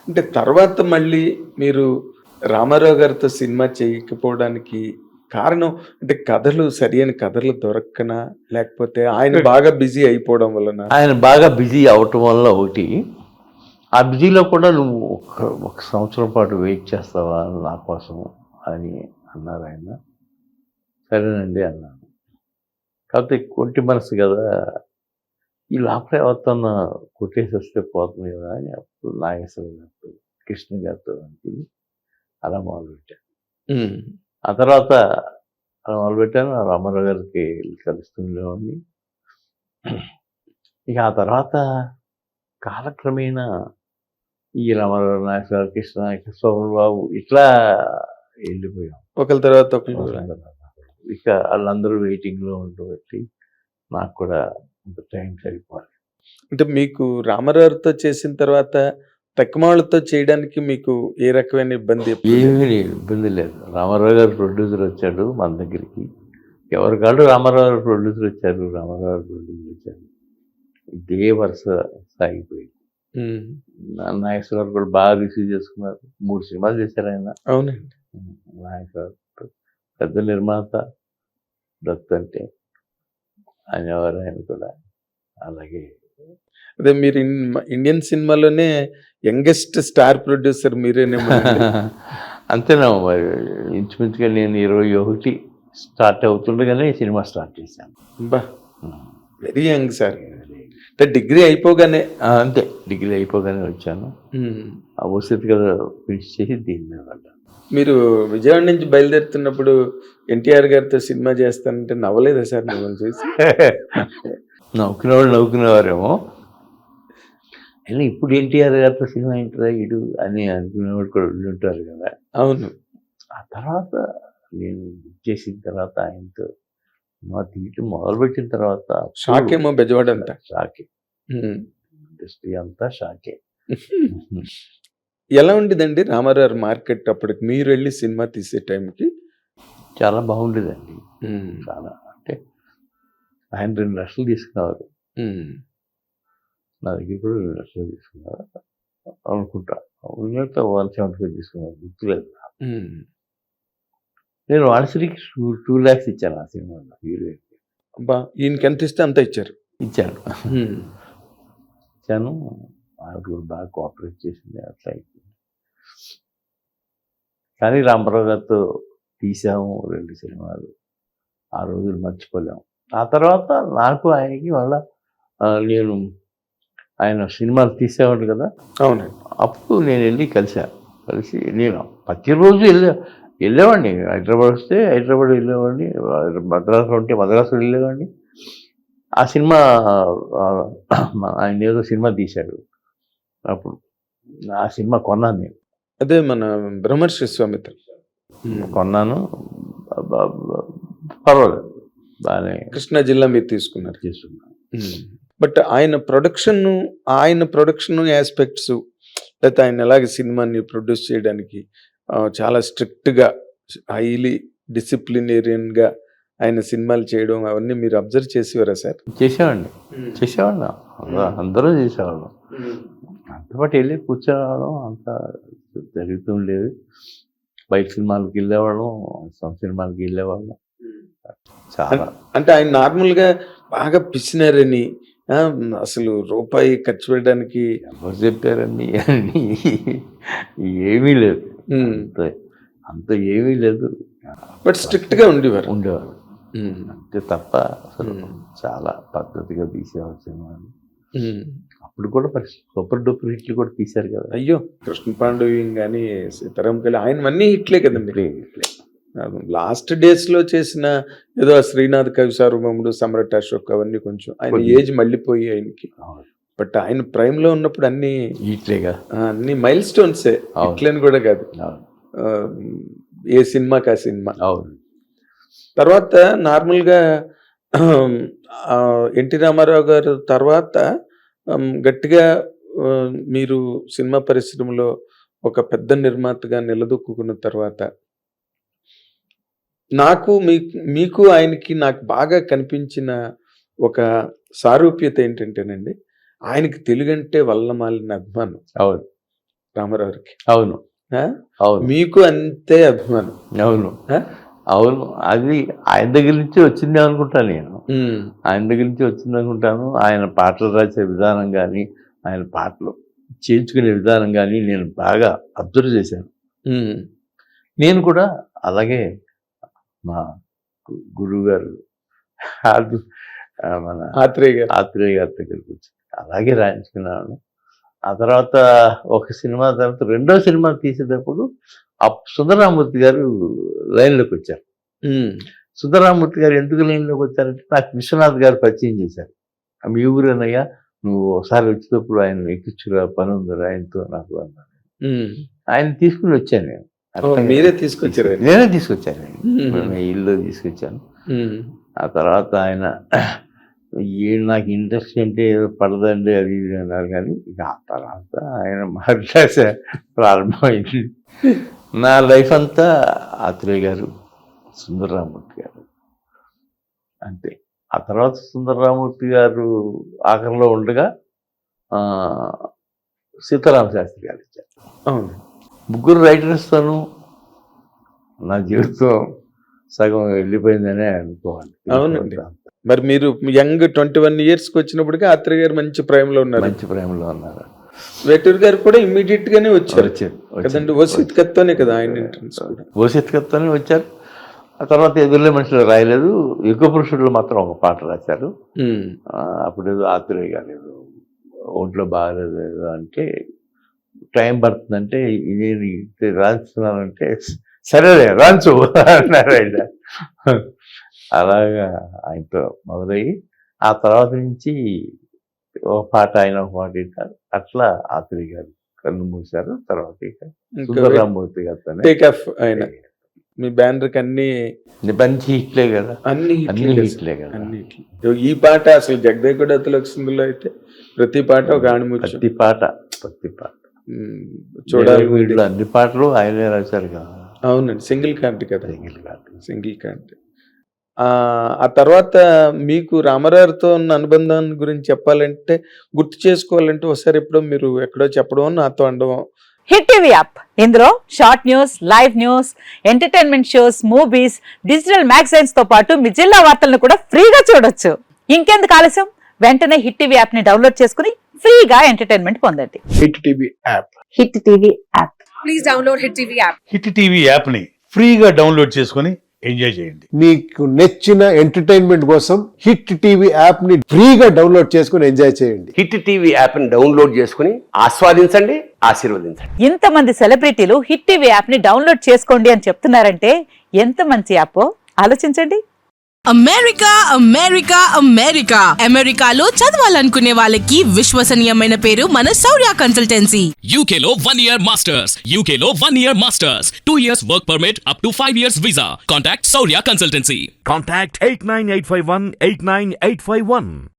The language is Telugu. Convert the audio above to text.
అంటే తర్వాత మళ్ళీ మీరు రామారావు గారితో సినిమా చేయకపోవడానికి కారణం అంటే కథలు సరియైన కథలు దొరక్కనా? లేకపోతే ఆయన బాగా బిజీ అయిపోవడం వలన? ఆయన బాగా బిజీ అవటం వల్ల ఒకటి, ఆ బిజీలో కూడా నువ్వు ఒక సంవత్సరం పాటు వెయిట్ చేస్తావా నా కోసం అని అన్నారు ఆయన. సరేనండి అన్నాను. కాకపోతే కొంటి మనసు కదా, ఈ లోపల ఎవరితోన్నా కొట్టేసి వస్తే పోతుంది కదా అని అప్పుడు నాగేశ్వర గారితో, కృష్ణ గారితో అనుకుని అలా మొదలుపెట్టాను. ఆ తర్వాత అలా మొదలుపెట్టాను. రామారావు గారికి కలుస్తుండేవాడిని. ఇక ఆ తర్వాత కాలక్రమేణా ఈ రామారావు, నాగేశ్వర, కృష్ణ, సోమన్ బాబు ఇట్లా వెళ్ళిపోయాం. ఒకరి తర్వాత ఒకరు. ఇక వాళ్ళందరూ వెయిటింగ్లో ఉండబట్టి నాకు కూడా ఇంత టైం సరిపోవాలి. అంటే మీకు రామారావుతో చేసిన తర్వాత తక్కువతో చేయడానికి మీకు ఏ రకమైన ఇబ్బంది? ఏమీ లేదు, ఇబ్బంది లేదు. రామారావు గారు ప్రొడ్యూసర్ వచ్చాడు మన దగ్గరికి. ఎవరి కాళ్ళు రామారావు గారు ప్రొడ్యూసర్ వచ్చారు, రామారావు గారు ప్రొడ్యూసర్ వచ్చారు. ఇదే వరుస సాగిపోయింది. నాగేశ్వర గారు కూడా బాగా రిసీవ్ చేసుకున్నారు. 3 సినిమాలు చేశారు ఆయన. అవునండి. నాగేశ్వర పెద్ద నిర్మాత దత్ అంటే అనేవారు ఆయన కూడా. అలాగే అదే మీరు ఇండియన్ సినిమాలోనే యంగెస్ట్ స్టార్ ప్రొడ్యూసర్ మీరేనేమో. అంతేనా మరి. ఇంచుమించుగా నేను 21 స్టార్ట్ అవుతుండగానే సినిమా స్టార్ట్ చేశాను. బా, వెరీ యంగ్ సార్. అంటే డిగ్రీ అయిపోగానే? అంతే, డిగ్రీ అయిపోగానే వచ్చాను. ఆ వసతిగా ఫినిష్ చేసి దీని మీద పడ్డాను. మీరు విజయవాడ నుంచి బయలుదేరుతున్నప్పుడు ఎన్టీఆర్ గారితో సినిమా చేస్తానంటే నవ్వలేదా సార్ మిమ్మల్ని చూసి? నవ్వుకునేవారేమో. అయినా ఇప్పుడు ఎన్టీఆర్ గారితో సినిమా ఏంటరా ఇడు అని అనుకునేవాడు కూడా ఉంటారు కదా. అవును. ఆ తర్వాత నేను బుక్ చేసిన తర్వాత ఆయనతో సినిమా తీయటం మొదలుపెట్టిన తర్వాత షాక్ ఏమో బెజవాడ అంతా. షాకే, ఇండస్ట్రీ అంతా షాకే. ఎలా ఉండేదండి రామారావు మార్కెట్ అప్పటికి మీరు వెళ్ళి సినిమా తీసే టైంకి? చాలా బాగుండేదండి. చాలా అంటే ఆయన 2 లక్షలు తీసుకున్నారు. నా దగ్గర కూడా 2 లక్షలు తీసుకున్నారు అనుకుంటా. 175 తీసుకున్నారు, గుర్తులేదు. నేను వాణిశ్రీకి 2 lakhs ఇచ్చాను ఆ సినిమాలో హీరోయిన్. అబ్బా, ఈయనకి ఎంత ఇస్తే అంత ఇచ్చారు? ఇచ్చాను. ఆవిడ కూడా బాగా కోఆపరేట్ చేసింది. అట్లా అయిపోయింది. కానీ రామారావు గారితో తీసాము 2 సినిమాలు. ఆ రోజులు మర్చిపోలేము. ఆ తర్వాత నాకు ఆయనకి మళ్ళా నేను ఆయన సినిమాలు తీసేవాడు కదా. అవునండి. అప్పుడు నేను వెళ్ళి కలిసి నేను ప్రతిరోజు వెళ్ళేవాడిని. హైదరాబాద్ వస్తే హైదరాబాద్ వెళ్ళేవాడిని, మద్రాసులో ఉంటే మద్రాసులో వెళ్ళేవాడిని. ఆ సినిమా ఆయన ఏదో సినిమా తీశాడు, అప్పుడు ఆ సినిమా కొన్నాను నేను. అదే మన బ్రహ్మర్షి విశ్వామిత్ర కొన్నాను. పర్వాలేదు, బాగానే కృష్ణా జిల్లా మీరు తీసుకున్నారు. చేస్తున్నాను. బట్ ఆయన ప్రొడక్షన్ ఆస్పెక్ట్స్, లేకపోతే ఆయన ఎలాగ సినిమాని ప్రొడ్యూస్ చేయడానికి చాలా స్ట్రిక్ట్గా, హైలీ డిసిప్లినేరియన్గా ఆయన సినిమాలు చేయడం అవన్నీ మీరు అబ్జర్వ్ చేసేవారా సార్? చేసేవాడిని. అందరూ చేసేవాళ్ళం. అంతపాటు వెళ్ళి కూర్చోవడం అంతా జరుగుతుండేది. బయట సినిమాలకు వెళ్ళేవాళ్ళం, సినిమాలకు వెళ్ళేవాళ్ళం. చాలా అంటే ఆయన నార్మల్గా బాగా పిసినారని, అసలు రూపాయి ఖర్చు పెట్టడానికి ఎవరు చెప్పారని ఏమీ లేదు. అంత ఏమీ లేదు. బట్ స్ట్రిక్ట్గా ఉండేవారు. అంతే తప్ప అసలు చాలా పద్ధతిగా తీసేవారు సినిమాలు. అప్పుడు కూడా సూపర్ డూపర్ హిట్లు కూడా తీశారు కదా. అయ్యో, కృష్ణ పాండవి కానీ సీతారాం కళ్యాణ్ ఆయనవన్నీ హిట్లే కదండి. లాస్ట్ డేస్లో చేసిన ఏదో శ్రీనాథ్ కవి సార్వభౌముడు, సమ్రాట్ అశోక్ అవన్నీ కొంచెం ఆయన ఏజ్ మళ్ళీపోయి ఆయనకి. బట్ ఆయన ప్రైమ్లో ఉన్నప్పుడు అన్ని హిట్లేగా, అన్ని మైల్ స్టోన్సే. హిట్లని కూడా కాదు, ఏ సినిమాకి ఆ సినిమా. తర్వాత నార్మల్గా ఎన్టీ రామారావు గారు తర్వాత గట్టిగా మీరు సినిమా పరిశ్రమలో ఒక పెద్ద నిర్మాతగా నిలదొక్కున్న తర్వాత మీకు ఆయనకి నాకు బాగా కనిపించిన ఒక సారూప్యత ఏంటంటేనండి, ఆయనకి తెలుగు అంటే వల్లమాలిన అభిమానం. రామారావుకి. అవును ఆ? అవును మీకు అంతే అభిమానం. అవును ఆ? అవును అది ఆయన దగ్గర నుంచి వచ్చింది అనుకుంటాను నేను. ఉమ్, ఆయన దగ్గర నుంచి వచ్చింది అనుకుంటాను. ఆయన పాటలు రాసే విధానం కానీ ఆయన పాటలు చేయించుకునే విధానం కానీ నేను బాగా అబ్జర్వ్ చేశాను. ఉమ్, నేను కూడా అలాగే మా గురువు గారు మన ఆత్రేయ గారు. ఆత్రేయ గారి దగ్గరికి వచ్చి అలాగే రాయించుకున్నాను. ఆ తర్వాత ఒక సినిమా తర్వాత రెండో సినిమా తీసేటప్పుడు సుందరరామూర్తి గారు లైన్లోకి వచ్చారు. ఉమ్, సుందరరామూర్తి గారు ఎందుకు లైన్లోకి వచ్చారంటే నాకు విశ్వనాథ్ గారు పరిచయం చేశారు. మీ ఊరేనయ్యా, నువ్వు ఒకసారి వచ్చేటప్పుడు ఆయన ఎక్కించురా, పని ఉందిరా ఆయనతో నాకు అన్నాను. ఉమ్. ఆయన తీసుకుని వచ్చాను నేను. ఓ, మీరే తీసుకొచ్చారు ఆయన? నేనే తీసుకొచ్చాను ఆయన. ఉమ్, ఇల్లు తీసుకొచ్చాను. ఉమ్, ఆ తర్వాత ఆయన నాకు ఇంట్రెస్ట్ అంటే ఏదో పడదండి అది ఇది అన్నారు. కానీ ఇక ఆ తర్వాత ఆయన మాట్లాడే ప్రారంభమైంది. నా లైఫ్ అంతా ఆత్రేయ గారు, సుందరరామూర్తి గారు అంతే. ఆ తర్వాత సుందరరామూర్తి గారు ఆఖరిలో ఉండగా సీతారామ శాస్త్రి గారు ఇచ్చారు. అవును. ముగ్గురు రైటర్స్తోనూ నా జీవితం సగం వెళ్ళిపోయిందనే అనుకోవాలి. అవునండి. మరి మీరు యంగ్ 21 years వచ్చినప్పటికీ ఆత్రేయ గారు మంచి ప్రేమలో ఉన్నారు. మంచి ప్రేమలో ఉన్నారు. వేటూరు గారు కూడా ఇమ్మీడియట్ గానే వచ్చారు వచ్చారు కదండి. ఓసిత్ కత్తోనే కదా ఆయన ఎంట్రన్స్ కూడా. ఓసిత్కత్తోనే వచ్చారు. ఆ తర్వాత ఎదురులే మనుషులు రాయలేదు, యుగ పురుషుడు మాత్రం ఒక పాట రాశారు. ఉమ్, అప్పుడు ఏదో ఆత్రేయ గారు ఏదో ఒంట్లో బాగాలేదు ఏదో అంటే టైం పడుతుందంటే ఇదేది రాస్తున్నానంటే సరేలే రాంచు అన్నారు ఆయన. అలాగా ఆయనతో మొదలయ్యి ఆ తర్వాత నుంచి ఒక పాట ఆయన ఒక పాట ఇట్టారు. అట్లా ఆత్రేయ గారు కన్ను మూశారు. తర్వాత ఇక సుందరరామూర్తి గారితో టేక్ ఆఫ్ ఆయన. మీ బ్యానర్ కి అన్ని మంచి హిట్లే కదా, అన్ని అన్ని హిట్లే హిట్లే కదా. అన్ని హిట్లు. ఈ పాట అసలు జగదేకుడు అతలక్ష్మిలో అయితే ప్రతి పాట ఒక ఆణిముత్యం. ప్రతి పాట చూడాలి. వీళ్ళు అన్ని పాటలు ఆయనే రాశారు కదా. అవునండి. సింగిల్ కార్డ్ కదా. Single card. ఆ తర్వాత మీకు రామారావుతో ఉన్న అనుబంధాన్ని గురించి చెప్పాలంటే, గుర్తు చేసుకోవాలంటే ఒకసారి ఎప్పుడో మీరు ఎక్కడో చెప్పడం, నాతో అనడం. హిట్ టీవీ యాప్, ఇందులో short news, live news, entertainment shows, movies, digital magazines తో పాటు మీ జిల్లా వార్తలను కూడా ఫ్రీగా చూడొచ్చు. ఇంకెందుకు ఆలస్యం, వెంటనే హిట్ టీవీ యాప్ ని డౌన్లోడ్ చేసుకుని ఫ్రీగా ఎంటర్టైన్మెంట్ పొందండి. Hit TV app. Hit TV app. Please download hit TV app. Hit TV app ని ఫ్రీగా డౌన్లోడ్ చేసుకొని ఎంజాయ్ చేయండి. మీకు నచ్చిన ఎంటర్టైన్మెంట్ కోసం హిట్ టీవీ యాప్ ని ఫ్రీగా డౌన్లోడ్ చేసుకుని ఎంజాయ్ చేయండి. హిట్ టీవీ యాప్ ని డౌన్లోడ్ చేసుకుని ఆస్వాదించండి, ఆశీర్వదించండి. ఇంతమంది సెలబ్రిటీలు హిట్ టీవీ యాప్ ని డౌన్లోడ్ చేసుకోండి అని చెప్తున్నారంటే ఎంత మంచి యాప్ ఆలోచించండి. అమెరికా అమెరికా అమెరికా అమెరికాలో చదవాలనుకునే వాళ్ళకి విశ్వసనీయమైన పేరు మన శౌర్య కన్సల్టెన్సీ. UK లో 1 year masters. UK లో 1 year masters. 2 years work permit up to 5 years visa. Contact Saurya Consultancy. Contact 89851 89851.